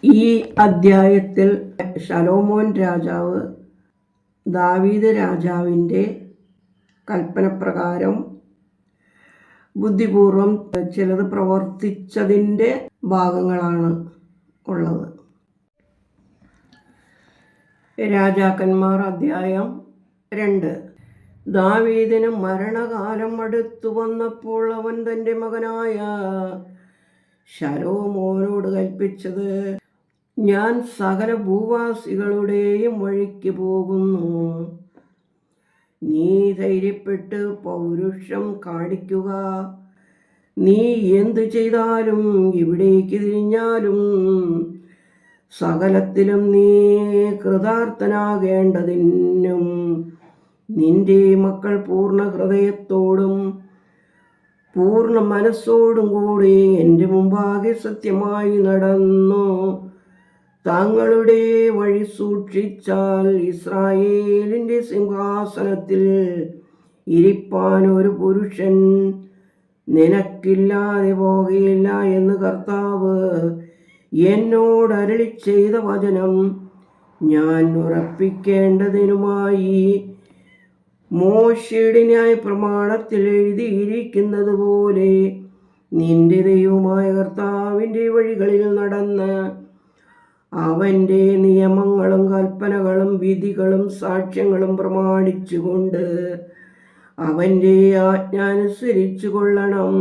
ഈ അദ്ധ്യായത്തിൽ ശലോമോൻ രാജാവ് ദാവീദ് രാജാവിൻ്റെ കൽപ്പനപ്രകാരം ബുദ്ധിപൂർവം ചിലത് പ്രവർത്തിച്ചതിൻ്റെ ഭാഗങ്ങളാണ് ഉള്ളത്. രാജാക്കന്മാർ അദ്ധ്യായം 2. ദാവീദിന് മരണകാലം അടുത്തു വന്നപ്പോൾ അവൻ തൻ്റെ മകനായ ശലോമോനോട് കൽപ്പിച്ചത്, ഞാൻ സകല ഭൂവാസികളുടെയും വഴിക്ക് പോകുന്നു. നീ ധൈര്യപ്പെട്ട് പൗരുഷം കാണിക്കുക. നീ എന്തു ചെയ്താലും എവിടേക്ക് തിരിഞ്ഞാലും സകലത്തിലും നീ കൃതാർത്ഥനാകേണ്ടതിനും നിന്റെ മക്കൾ പൂർണ്ണ ഹൃദയത്തോടും പൂർണ്ണ മനസ്സോടും കൂടി എൻ്റെ മുമ്പാകെ സത്യമായി നടന്നു തങ്ങളുടെ വഴി സൂക്ഷിച്ചാൽ ഇസ്രായേലിൻ്റെ സിംഹാസനത്തിൽ ഇരിപ്പാൻ ഒരു പുരുഷൻ നിനക്കില്ലാതെ പോകുകയില്ല എന്ന് കർത്താവ് എന്നോട് അരുളി ചെയ്ത വചനം ഞാൻ ഉറപ്പിക്കേണ്ടതിനുമായി മോശയുടെ ന്യായപ്രമാണത്തിൽ എഴുതിയിരിക്കുന്നത് പോലെ നിന്റെ ദൈവമായ കർത്താവിൻ്റെ വഴികളിൽ നടന്ന് അവൻ്റെ നിയമങ്ങളും കൽപ്പനകളും വിധികളും സാക്ഷ്യങ്ങളും പ്രമാണിച്ചുകൊണ്ട് അവൻ്റെ ആജ്ഞ അനുസരിച്ചു കൊള്ളണം.